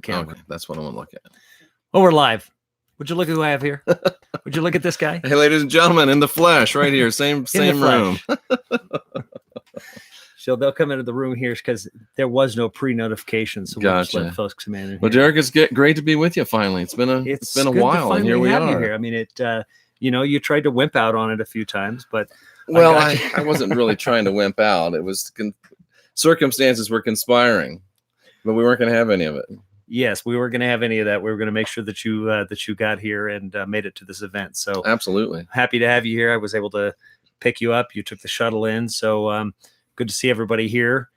camera. Okay, that's what I want to look at. Oh, we're live. Would you look at who I have here? Would you look at this guy? Hey, ladies and gentlemen, in the flesh, right here, same room. So they'll come into the room here because there was no pre-notification, so we'll just Gotcha. let folks come in. Well, Derek, it's great to be with you finally. It's been a good while, to and here we have you are. here. I mean, you tried to wimp out on it a few times, but well, I wasn't really trying to wimp out. It was circumstances were conspiring, but we weren't going to have any of it. Yes, we weren't going to have any of that. We were going to make sure that you got here and made it to this event. So absolutely happy to have you here. I was able to pick you up. You took the shuttle in, so good to see everybody here.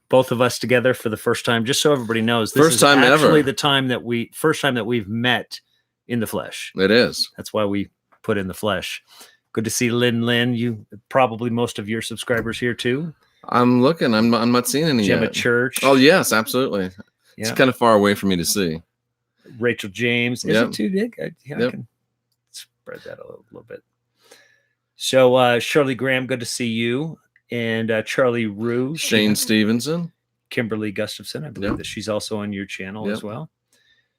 Both of us together for the first time. Just so everybody knows, this first is time actually ever. the first time that we've met in the flesh. It is. That's why we put in the flesh. Good to see Lynn. You probably most of your subscribers here too. I'm looking. I'm not seeing any Gemma yet. Church. Oh yes, absolutely. Yeah. It's kind of far away for me to see. Rachel James. Is it too big? I can spread that a little bit. So Shirley Graham, good to see you. And Charlie Rue. Shane Stevenson. Kimberly Gustafson. I believe that she's also on your channel as well.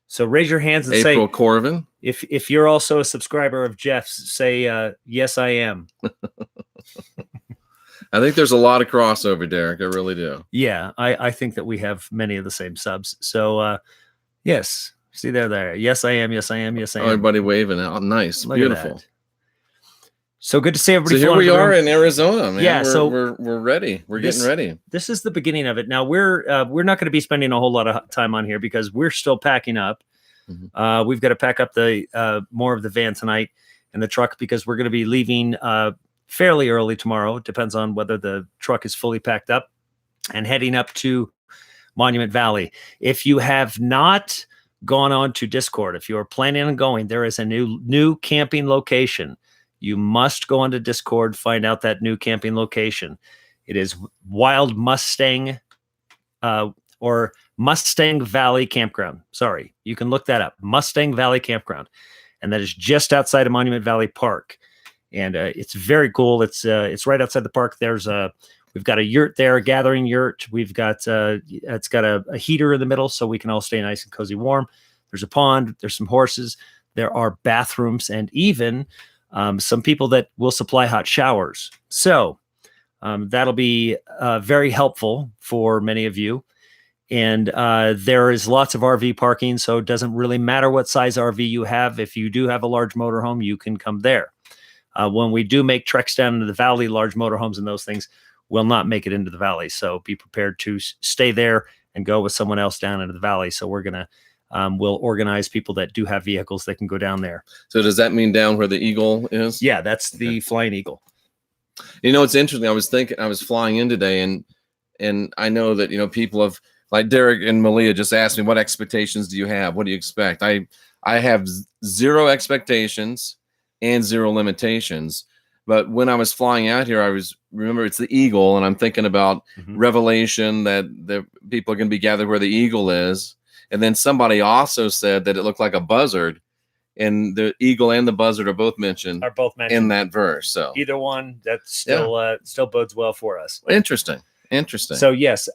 So raise your hands and April say, Corvin. If you're also a subscriber of Jeff's, say, yes, I am. I think there's a lot of crossover, Derek. I really do. Yeah, I think that we have many of the same subs. So, yes. See there. Yes, I am. Yes, I am. Yes, I am. Everybody waving out. Nice. Look beautiful. So good to see everybody. So here we are in Arizona, man. Yeah, we're ready. We're getting ready. This is the beginning of it. Now we're not going to be spending a whole lot of time on here because we're still packing up. Mm-hmm. We've got to pack up the more of the van tonight and the truck because we're going to be leaving fairly early tomorrow. It depends on whether the truck is fully packed up and heading up to Monument Valley. If you have not gone on to Discord, if you are planning on going, there is a new camping location. You must go onto Discord, find out that new camping location. It is Wild Mustang or Mustang Valley Campground. Sorry, you can look that up. Mustang Valley Campground. And that is just outside of Monument Valley Park. And it's very cool. It's right outside the park. We've got a yurt there, a gathering yurt. We've got it's got a heater in the middle, so we can all stay nice and cozy, warm. There's a pond. There's some horses. There are bathrooms, and even some people that will supply hot showers. So that'll be very helpful for many of you. And there is lots of RV parking, so it doesn't really matter what size RV you have. If you do have a large motorhome, you can come there. When we do make treks down into the valley, large motorhomes and those things will not make it into the valley. So be prepared to stay there and go with someone else down into the valley. So we're going to we'll organize people that do have vehicles that can go down there. So does that mean down where the Eagle is? Yeah, that's the Flying Eagle. You know, it's interesting. I was flying in today and I know that, people have, like Derek and Malia just asked me, what expectations do you have? What do you expect? I have zero expectations and zero limitations. But when I was flying out here, remember it's the Eagle, and I'm thinking about Revelation, that the people are going to be gathered where the Eagle is. And then somebody also said that it looked like a buzzard, and the Eagle and the buzzard are both mentioned in that verse. So either one, that's still bodes well for us. Interesting. So yes,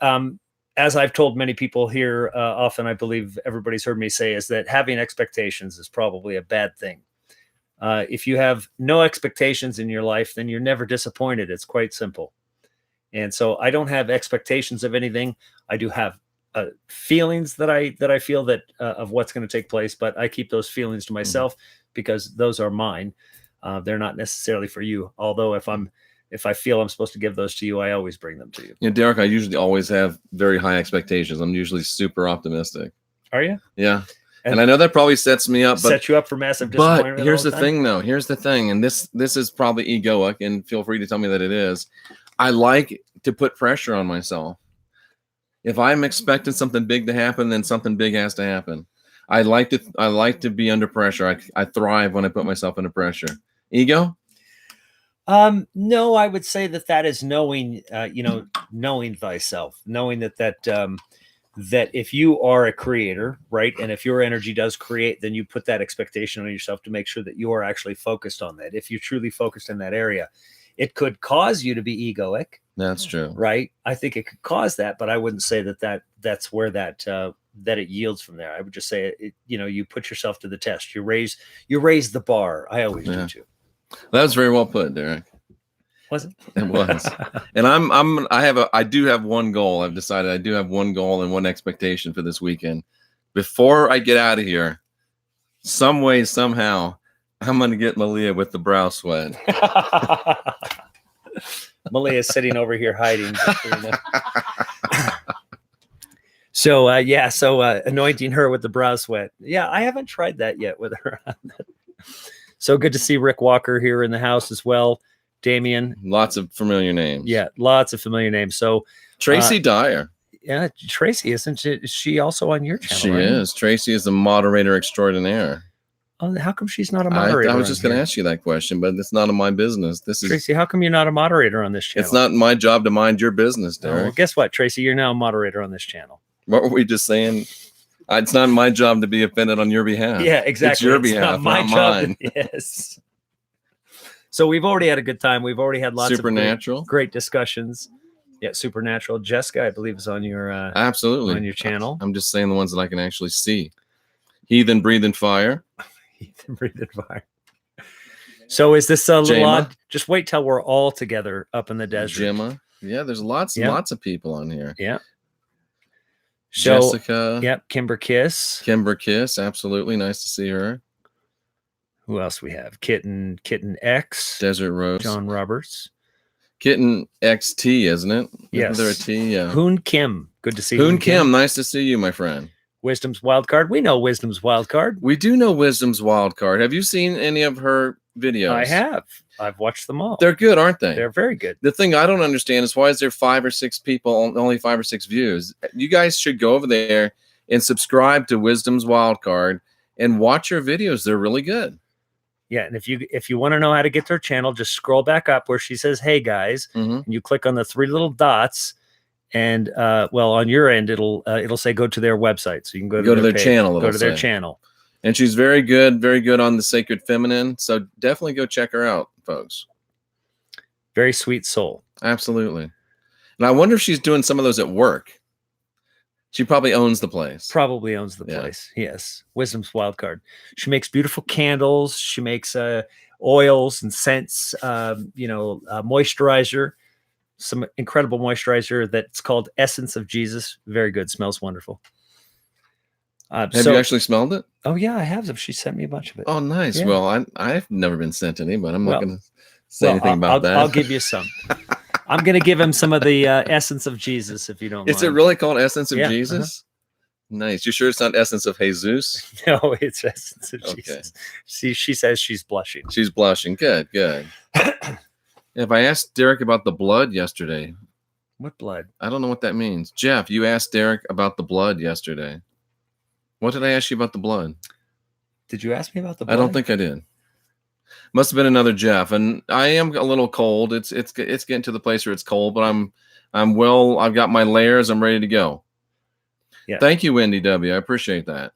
as I've told many people here, often I believe everybody's heard me say is that having expectations is probably a bad thing. If you have no expectations in your life, then you're never disappointed. It's quite simple. And so I don't have expectations of anything. I do have feelings that I feel that of what's going to take place, but I keep those feelings to myself because those are mine. They're not necessarily for you. Although if I feel I'm supposed to give those to you, I always bring them to you. Yeah, Derek, I usually always have very high expectations. I'm usually super optimistic. Are you? Yeah. And I know that probably sets me up, set you up for massive disappointment. But here's the thing, though. Here's the thing, and this is probably egoic, and feel free to tell me that it is. I like to put pressure on myself. If I'm expecting something big to happen, then something big has to happen. I like to be under pressure. I thrive when I put myself under pressure. Ego? No, I would say that is knowing, knowing thyself, knowing that if you are a creator, right, and if your energy does create, then you put that expectation on yourself to make sure that you are actually focused on that. If you're truly focused in that area, it could cause you to be egoic. That's true. Right. I think it could cause that, but I wouldn't say that's where that that it yields from there. I would just say, you put yourself to the test. You raise the bar. I always do too. That was very well put, Derek. Was it? It was. And I do have one goal. I've decided I do have one goal and one expectation for this weekend. Before I get out of here, some way, somehow, I'm going to get Malia with the brow sweat. Malia is sitting over here hiding. So anointing her with the brow sweat. Yeah, I haven't tried that yet with her. So good to see Rick Walker here in the house as well. Damien. Lots of familiar names. Yeah, lots of familiar names. So Tracy Dyer. Yeah, Tracy, isn't she? Is she also on your channel? She right? is. Tracy is the moderator extraordinaire. Oh, how come she's not a moderator? I was just going to ask you that question, but it's none of my business. This is Tracy. How come you're not a moderator on this channel? It's not my job to mind your business, Oh, Derek. well, guess what, Tracy? You're now a moderator on this channel. What were we just saying? It's not my job to be offended on your behalf. Yeah, exactly. It's your behalf, not mine. Yes. So we've already had a good time. We've already had lots Supernatural. of great discussions. Yeah, Supernatural. Jessica, I believe, is on your absolutely on your channel. I'm just saying the ones that I can actually see. Heathen Breathing Fire. Heathen Breathing Fire. So is this a little Jema. odd? Just wait till we're all together up in the desert. Gemma. Yeah, there's lots and lots of people on here. Yeah. So, Jessica. Yep. Kimber Kiss. Kimber Kiss. Absolutely. Nice to see her. Who else we have? Kitten X. Desert Rose. John Roberts. Kitten XT, isn't it? Yes. Isn't there a T? Yeah. Hoon Kim. Good to see Hoon Kim. Nice to see you, my friend. Wisdom's Wild Card. We know Wisdom's Wild Card. We do know Wisdom's Wild Card. Have you seen any of her videos? I have. I've watched them all. They're good, aren't they? They're very good. The thing I don't understand is why is there 5 or 6 people, only 5 or 6 views? You guys should go over there and subscribe to Wisdom's Wild Card and watch her videos. They're really good. Yeah, and if you want to know how to get their channel, just scroll back up where she says, "Hey guys," and you click on the 3 little dots, and on your end it'll say go to their website, so you can go to their channel. Go to their channel. And she's very good on the Sacred Feminine. So definitely go check her out, folks. Very sweet soul. Absolutely. And I wonder if she's doing some of those at work. She probably owns the place. Probably owns the place. Yes. Wisdom's Wild Card. She makes beautiful candles. She makes oils and scents, moisturizer, some incredible moisturizer that's called Essence of Jesus. Very good. Smells wonderful. Have you actually smelled it? Oh, yeah, I have. She sent me a bunch of it. Oh, nice. Yeah. Well, I've never been sent any, but I'm not going to say anything about that. I'll give you some. I'm going to give him some of the Essence of Jesus, if you don't mind. Is it really called Essence of Yeah, Jesus? Nice. You sure it's not Essence of Jesus? No, it's Essence of Jesus. See, she says she's blushing. She's blushing. Good. If I asked Derek about the blood yesterday. What blood? I don't know what that means. Jeff, you asked Derek about the blood yesterday. What did I ask you about the blood? Did you ask me about the blood? I don't think I did. Must have been another Jeff. And I am a little cold. It's getting to the place where it's cold, but I'm well. I've got my layers. I'm ready to go. Yeah. Thank you, Wendy W. I appreciate that.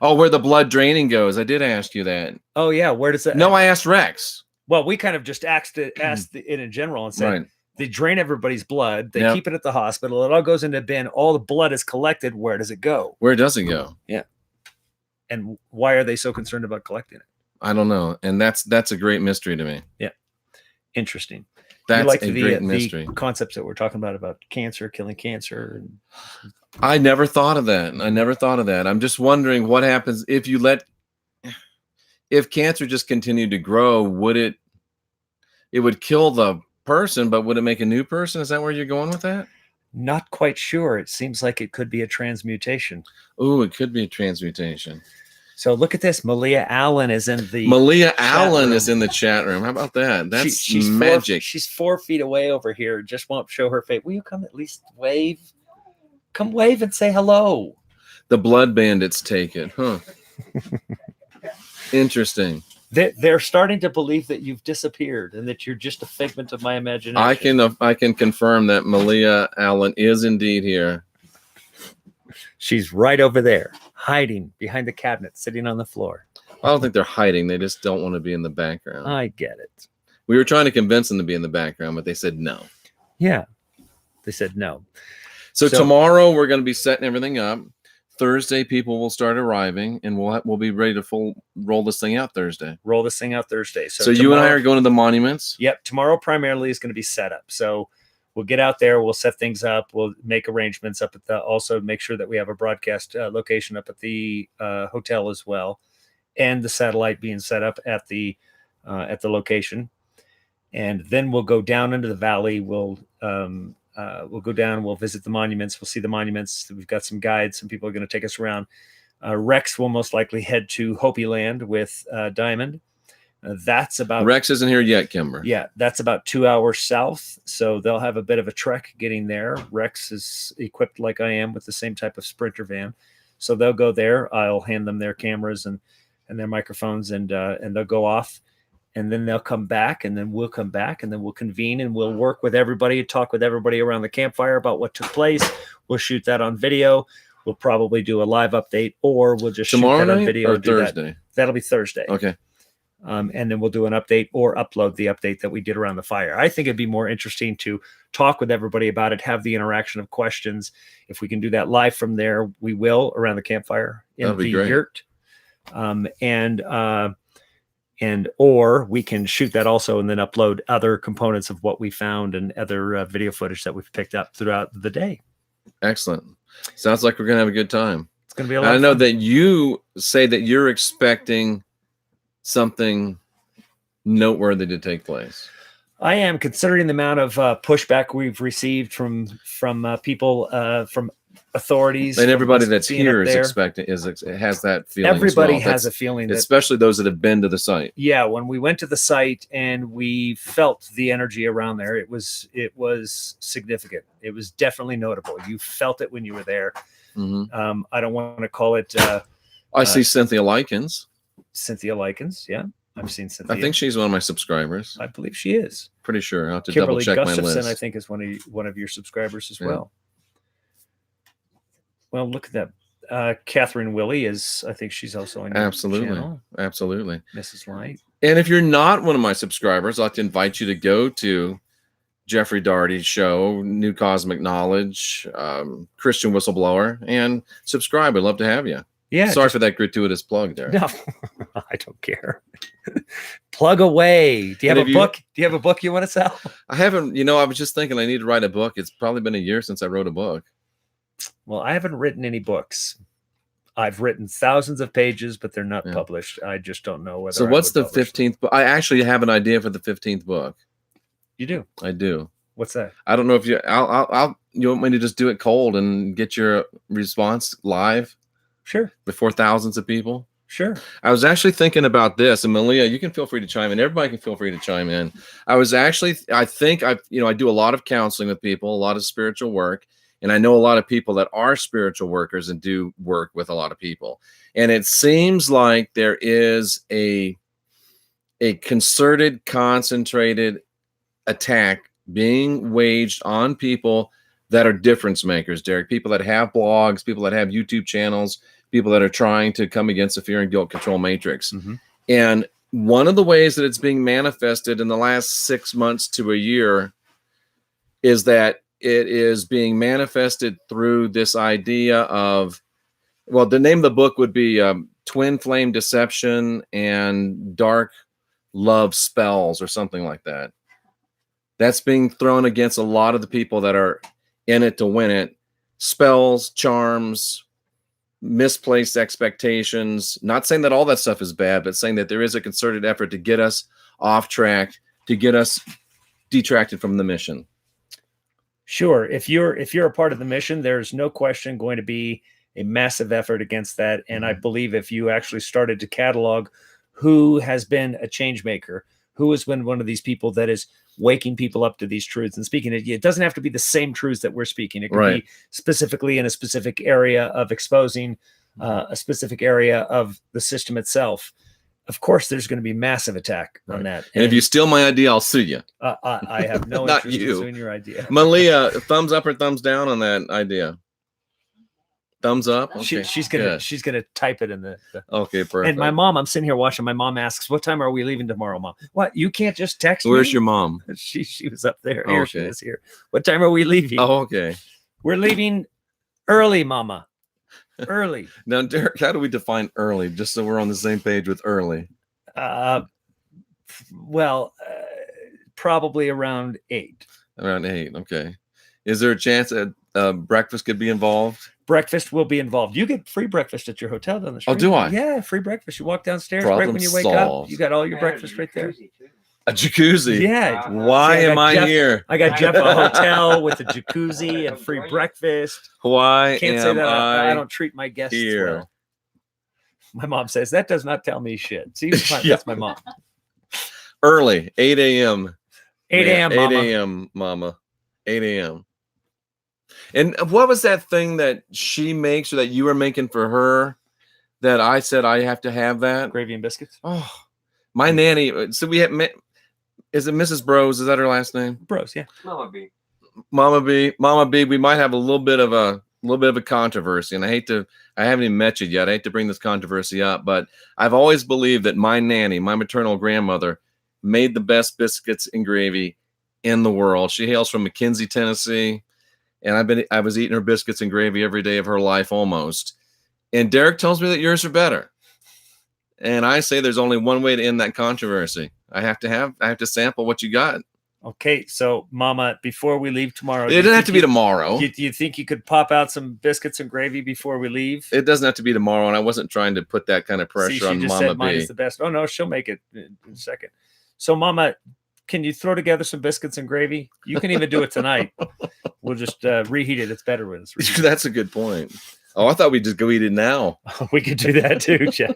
Oh, where the blood draining goes. I did ask you that. Oh, yeah. Where does that? No, I asked Rex. Well, we kind of just asked it in general and said, Right. They drain everybody's blood. They keep it at the hospital. It all goes into a bin. All the blood is collected. Where does it go? Where does it go? Yeah. And why are they so concerned about collecting it? I don't know. And that's a great mystery to me. Yeah. Interesting. That's like a great mystery. The concepts that we're talking about cancer, killing cancer. I never thought of that. I'm just wondering what happens if cancer just continued to grow, it would kill the person, but would it make a new person? Is that where you're going with that? Not quite sure. It seems like it could be a transmutation. Oh, it could be a transmutation. So look at this. Malia Allen is in the chat room. How about that? That's she's magic. She's 4 feet away over here. Just won't show her face. Will you come at least wave? Come wave and say hello. The blood bandits take it, huh? Interesting. They're starting to believe that you've disappeared and that you're just a figment of my imagination. I can confirm that Malia Allen is indeed here. She's right over there, hiding behind the cabinet, sitting on the floor. I don't think they're hiding. They just don't want to be in the background. I get it. We were trying to convince them to be in the background, but they said no. Yeah, they said no. So tomorrow we're going to be setting everything up. Thursday, people will start arriving, and we'll be ready to roll this thing out Thursday. Roll this thing out Thursday. So you and I are going to the monuments. Yep. Tomorrow primarily is going to be set up. So we'll get out there. We'll set things up. We'll make arrangements up at also make sure that we have a broadcast location up at the hotel as well, and the satellite being set up at the location. And then we'll go down into the valley. We'll go down. We'll visit the monuments. We'll see the monuments. We've got some guides. Some people are going to take us around. Rex will most likely head to Hopi Land with Diamond. That's about Rex isn't here yet, Kimber. Yeah, that's about 2 hours south. So they'll have a bit of a trek getting there. Rex is equipped like I am with the same type of Sprinter van. So they'll go there. I'll hand them their cameras and their microphones, and they'll go off. And then they'll come back, and then we'll come back, and then we'll convene, and we'll work with everybody, talk with everybody around the campfire about what took place. We'll shoot that on video. We'll probably do a live update, or we'll just tomorrow shoot that on night video or Thursday. That'll be Thursday. Okay. And then we'll do an update or upload the update that we did around the fire. I think it'd be more interesting to talk with everybody about it, have the interaction of questions. If we can do that live from there, we will around the campfire in the yurt. Or we can shoot that also and then upload other components of what we found and other video footage that we've picked up throughout the day. Excellent. Sounds like we're going to have a good time. It's going to be a lot of fun. I know fun. that you say that you're expecting something noteworthy to take place. I am, considering the amount of pushback we've received from people, from authorities, and everybody that's here is expecting has that feeling. Everybody has a feeling, especially those that have been to the site. Yeah, when we went to the site and we felt the energy around there, it was significant. It was definitely notable. You felt it when you were there. Mm-hmm. I don't want to call it. I see Cynthia Likens. Cynthia Likens, yeah, I've seen Cynthia. I think she's one of my subscribers. I believe she is. Pretty sure. I'll have to Kimberly double check Gustafson, my list. I think, is one of your subscribers as well. Well, look at that. Catherine Willie is, I think she's also on your channel. Absolutely. Mrs. Light. And if you're not one of my subscribers, I'd like to invite you to go to Jeffrey Daugherty's show, New Cosmic Knowledge, Christian Whistleblower, and subscribe. I'd love to have you. Yeah. Sorry for that gratuitous plug there. No, I don't care. Plug away. Do you have a book? Do you have a book you want to sell? I haven't. I was just thinking I need to write a book. It's probably been a year since I wrote a book. Well, I haven't written any books. I've written thousands of pages, but they're not published. I just don't know whether. So what's the 15th book? I actually have an idea for the 15th book. You do? I do. What's that? I don't know if you. You want me to just do it cold and get your response live? Sure. Before thousands of people? Sure. I was actually thinking about this, and Malia, you can feel free to chime in. Everybody can feel free to chime in. I do a lot of counseling with people, a lot of spiritual work, and I know a lot of people that are spiritual workers and do work with a lot of people. And it seems like there is a concerted, concentrated attack being waged on people that are difference makers, Derek. People that have blogs, people that have YouTube channels, people that are trying to come against the fear and guilt control matrix. Mm-hmm. And one of the ways that it's being manifested in the last 6 months to a year is that it is being manifested through this idea of, well, the name of the book would be Twin Flame Deception and Dark Love Spells or something like that. That's being thrown against a lot of the people that are in it to win it. Spells, charms, misplaced expectations. Not saying that all that stuff is bad, but saying that there is a concerted effort to get us off track, to get us detracted from the mission. Sure. If you're a part of the mission, there's no question going to be a massive effort against that. And I believe if you actually started to catalog who has been a change maker, who has been one of these people that is waking people up to these truths and speaking it doesn't have to be the same truths that we're speaking. It could be specifically in a specific area of exposing a specific area of the system itself. Of course, there's going to be massive attack on that. And if you steal my idea, I'll sue you. I have no Not interest you. in suing your idea. Malia, thumbs up or thumbs down on that idea? Thumbs up. Okay. She's gonna type it in the okay, perfect. And my mom, I'm sitting here watching. My mom asks, "What time are we leaving tomorrow, Mom?" What? You can't just text Where's me? your mom? She was up there. Here she is here. What time are we leaving? Oh, okay. We're leaving early, Mama. Early. Now, Derek, how do we define early? Just so we're on the same page with early. Well, probably around 8. Around 8. Okay. Is there a chance that breakfast could be involved? Breakfast will be involved. You get free breakfast at your hotel down the street. Oh, do I? Yeah, free breakfast. You walk downstairs Problem right when you wake solved. up. You got all your breakfast right there. A jacuzzi. Yeah. Why See, am I Jeff, here? I got Jeff a hotel with a jacuzzi and free breakfast. Why Can't say am that I I don't treat my guests here? well. My mom says that does not tell me shit. See, Yeah. that's my mom. Early, 8 a.m. 8 a.m. 8 mama. a.m. Mama. 8 a.m. And what was that thing that she makes or that you were making for her that I said I have to have that? Gravy and biscuits. Oh, my nanny. So we have. Is it Mrs. Bros? Is that her last name? Bros, yeah. Mama B. We might have a little bit of a controversy, and I haven't even met you yet. I hate to bring this controversy up, but I've always believed that my nanny, my maternal grandmother, made the best biscuits and gravy in the world. She hails from McKinsey, Tennessee, and I was eating her biscuits and gravy every day of her life almost. And Derek tells me that yours are better. And I say there's only one way to end that controversy. I have to sample what you got. Okay, so Mama, before we leave tomorrow, It doesn't have to be tomorrow. Do you think you could pop out some biscuits and gravy before we leave? It doesn't have to be tomorrow, and I wasn't trying to put that kind of See, pressure she on just Mama said mine B. is the best. Oh no, she'll make it in a second. So Mama, can you throw together some biscuits and gravy? You can even do it tonight. We'll just reheat it. It's better when it's reheated. That's a good point. Oh, I thought we'd just go eat it now. We could do that too, Jeff.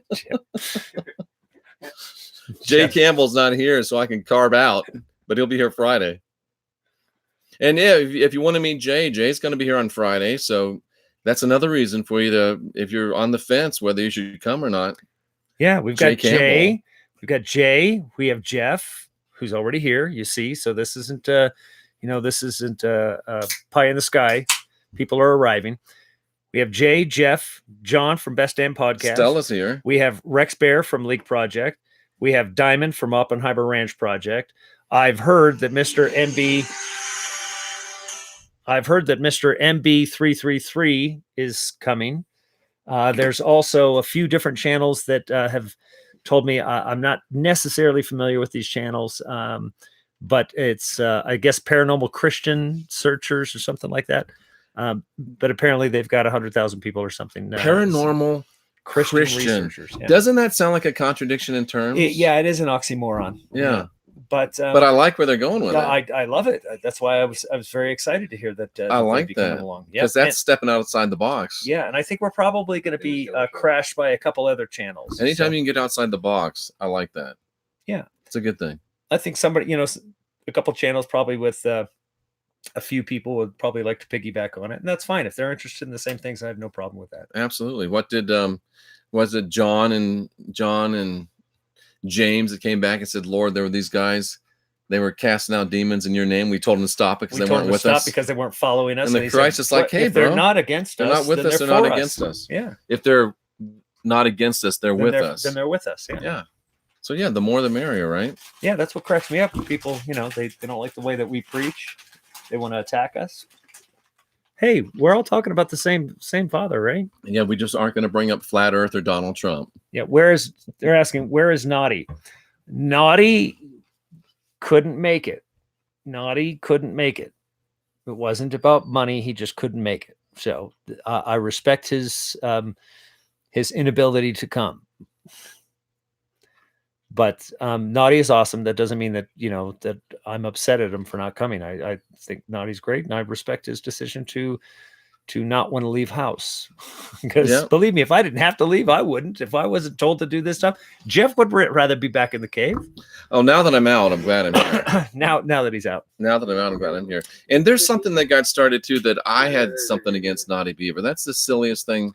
Jay Campbell's not here, so I can carve out, but he'll be here Friday. And yeah, if you want to meet Jay's going to be here on Friday. So that's another reason for you to, if you're on the fence, whether you should come or not. Yeah, we've Jay got Campbell. Jay. We've got Jay. We have Jeff, who's already here. You see, so this isn't, this isn't pie in the sky. People are arriving. We have Jay, Jeff, John from Best Damn Podcast. Stella's here. We have Rex Bear from Leak Project. We have Diamond from Oppenheimer Ranch Project. I've heard that Mr. MB333 is coming. There's also a few different channels that have told me I'm not necessarily familiar with these channels, but it's, I guess, Paranormal Christian Searchers or something like that. But apparently they've got 100,000 people or something. Paranormal Christian. Researchers. Yeah. Doesn't that sound like a contradiction in terms? It is an oxymoron. Yeah. But I like where they're going with it. I love it. That's why I was very excited to hear that. I like they'd be coming that along. because that's stepping outside the box. Yeah, and I think we're probably going to be crashed by a couple other channels. Anytime you can get outside the box, I like that. Yeah, it's a good thing. I think somebody, a couple channels probably with a few people would probably like to piggyback on it, and that's fine if they're interested in the same things. I have no problem with that. Absolutely. What did was it John and James that came back and said, Lord, there were these guys, they were casting out demons in your name. We told them to stop it because they weren't with us. Because they weren't following us. And the Christ is like, hey, if bro, they're not against us, they're not with us, they're not against us. Yeah. If they're not against us, they're with us. Then they're with us. Yeah. Yeah. So yeah, the more the merrier, right? Yeah, that's what cracks me up. When people, they don't like the way that we preach. They want to attack us. Hey, we're all talking about the same Father, right? Yeah, we just aren't going to bring up Flat Earth or Donald Trump. Yeah, they're asking, where is Naughty? Naughty couldn't make it. Naughty couldn't make it. It wasn't about money. He just couldn't make it. So I respect his inability to come. But Naughty is awesome. That doesn't mean that, that I'm upset at him for not coming. I think Naughty's great, and I respect his decision to not want to leave house. Because believe me, if I didn't have to leave, I wouldn't. If I wasn't told to do this stuff, Jeff would rather be back in the cave. Oh, now that I'm out, I'm glad I'm here. now that he's out. Now that I'm out, I'm glad I'm here. And there's something that got started too that I had something against Naughty Beaver. That's the silliest thing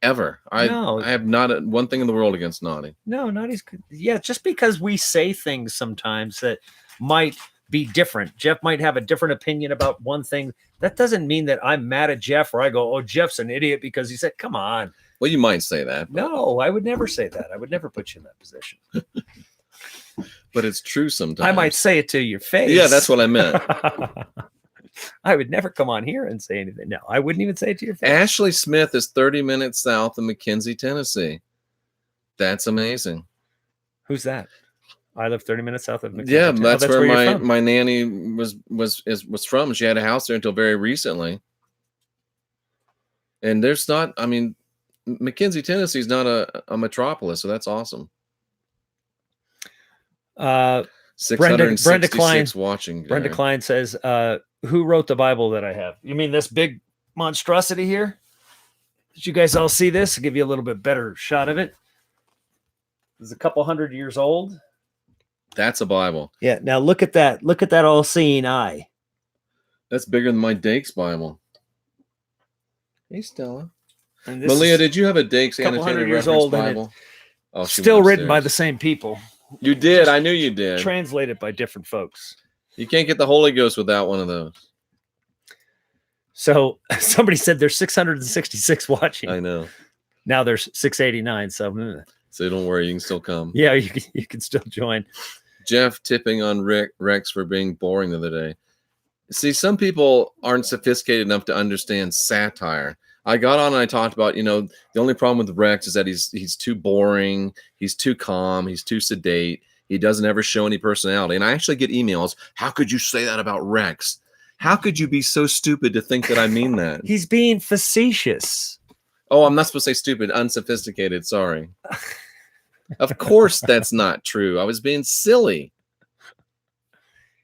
ever. I have not one thing in the world against Naughty. No, Naughty's good. Yeah, just because we say things sometimes that might be different. Jeff might have a different opinion about one thing. That doesn't mean that I'm mad at Jeff or I go, oh, Jeff's an idiot because he said, come on. Well, you might say that. But... No, I would never say that. I would never put you in that position. But it's true sometimes. I might say it to your face. Yeah, that's what I meant. I would never come on here and say anything. No, I wouldn't even say it to your face. Ashley Smith is 30 minutes south of McKenzie, Tennessee. That's amazing. Who's that? I live 30 minutes south of McKenzie. Yeah, Tennessee. that's where you're my from. my nanny was from. She had a house there until very recently. And there's not, I mean, McKenzie, Tennessee is not a metropolis, so that's awesome. 666 Klein, watching. Brenda Gary. Klein says, who wrote the Bible that I have? You mean this big monstrosity here? Did you guys all see this? I'll give you a little bit better shot of it. It's a couple 100 years old. That's a Bible. Yeah. Now look at that. Look at that all-seeing eye. That's bigger than my Dakes Bible. Hey, Stella. And this Malia, is did you have a Dakes couple annotated 100 years reference old, and Bible? Oh, she still went written by the upstairs. same people, You did. I knew you did. translated by different folks. You can't get the Holy Ghost without one of those. So somebody said there's 666 watching. I know. Now there's 689. So So don't worry, you can still come. yeah, you can still join. Jeff tipping on Rex for being boring the other day. See, some people aren't sophisticated enough to understand satire. I got on and I talked about, the only problem with Rex is that he's too boring, he's too calm, he's too sedate, he doesn't ever show any personality. And I actually get emails, how could you say that about Rex? How could you be so stupid to think that I mean that? He's being facetious. Oh, I'm not supposed to say stupid, unsophisticated, sorry. Of course that's not true. I was being silly.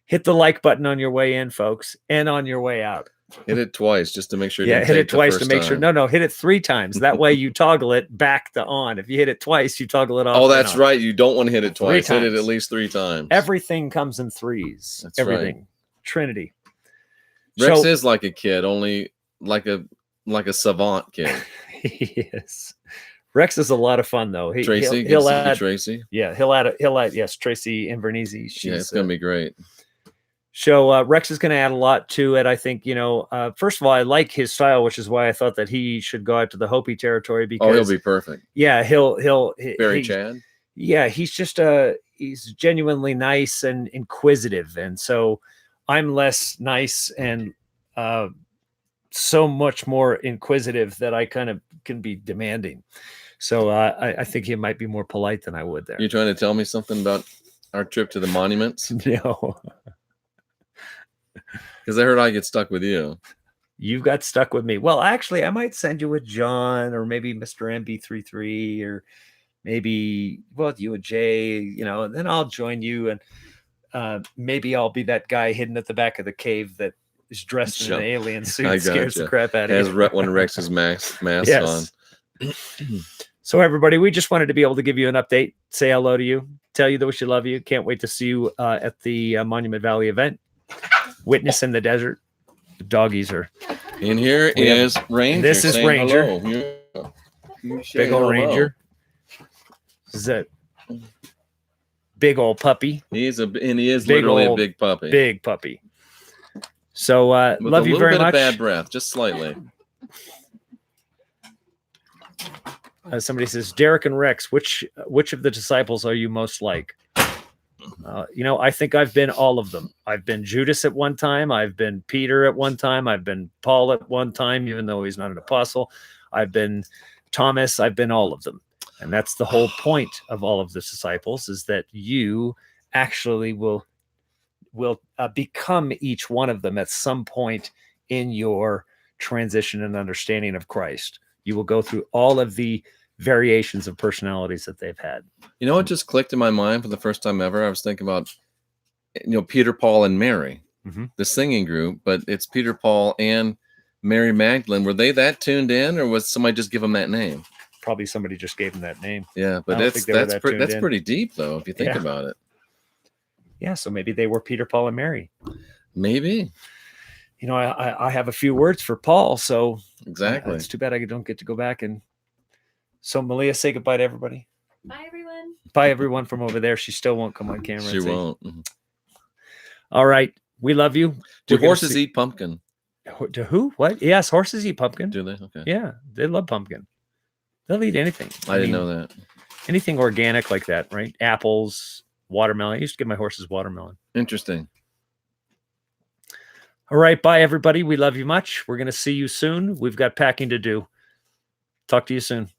Hit the like button on your way in, folks, and on your way out. Hit it twice just to make sure. Yeah, hit it twice to make sure. No, hit it 3 times. That way you toggle it back to on. If you hit it twice, you toggle it off. Oh, and that's on. right. You don't want to hit it 3 twice. Hit it times. at least 3 times. Everything comes in 3s. That's Everything. right. Trinity. Rex So- is like a kid, only like a savant kid. He is. Rex is a lot of fun though. Tracy, He'll good to see you, add. Tracy. Yeah, he'll add. Yes, Tracy Invernizzi. Yeah, it's gonna be great. So Rex is going to add a lot to it. I think, first of all, I like his style, which is why I thought that he should go out to the Hopi territory because Oh, he'll be perfect. yeah, Barry Chad. Yeah, he's just he's genuinely nice and inquisitive. And so I'm less nice and so much more inquisitive that I kind of can be demanding. So I think he might be more polite than I would there. You trying to tell me something about our trip to the monuments? No. Because I heard I get stuck with you. You got stuck with me. Well, actually, I might send you with John or maybe Mr. MB33 or maybe, you and Jay, and then I'll join you. And maybe I'll be that guy hidden at the back of the cave that is dressed in an alien suit and scares the crap out of Has you. one of Rex's mask Yes. on. So, everybody, we just wanted to be able to give you an update, say hello to you, tell you that we should love you. Can't wait to see you at the Monument Valley event. Witness in the desert. The doggies are And here We have- is Ranger. this is saying Ranger. hello. You big say old hello. Ranger. This is a big old puppy. He is Big literally a old- big puppy. Big puppy. So With love a you little very bit much. of bad breath, just slightly. Somebody says, Derek and Rex, which of the disciples are you most like? I think I've been all of them. I've been Judas at one time. I've been Peter at one time. I've been Paul at one time, even though he's not an apostle. I've been Thomas. I've been all of them. And that's the whole point of all of the disciples, is that you actually will become each one of them at some point in your transition and understanding of Christ. You will go through all of the variations of personalities that they've had. You know what just clicked in my mind for the first time ever? I was thinking about, Peter, Paul, and Mary, the singing group, but it's Peter, Paul, and Mary Magdalene. Were they that tuned in, or was somebody just give them that name? Probably somebody just gave them that name. Yeah, but I don't think they were that tuned that's in. pretty deep, though, if you think Yeah. about it. Yeah, so maybe they were Peter, Paul, and Mary. Maybe. I have a few words for Paul, so Exactly. it's too bad I don't get to go back. And so Malia, say goodbye to everybody. Bye, everyone. Bye, everyone from over there. She still won't come on camera. She and say, won't. Mhm. All right, we love you. Do We're gonna horses see- eat pumpkin? To who? What? Yes, horses eat pumpkin. Do they? Okay. Yeah, they love pumpkin. They'll eat anything. I didn't know that. Anything organic like that, right? Apples, watermelon. I used to give my horses watermelon. Interesting. All right. Bye, everybody. We love you much. We're going to see you soon. We've got packing to do. Talk to you soon.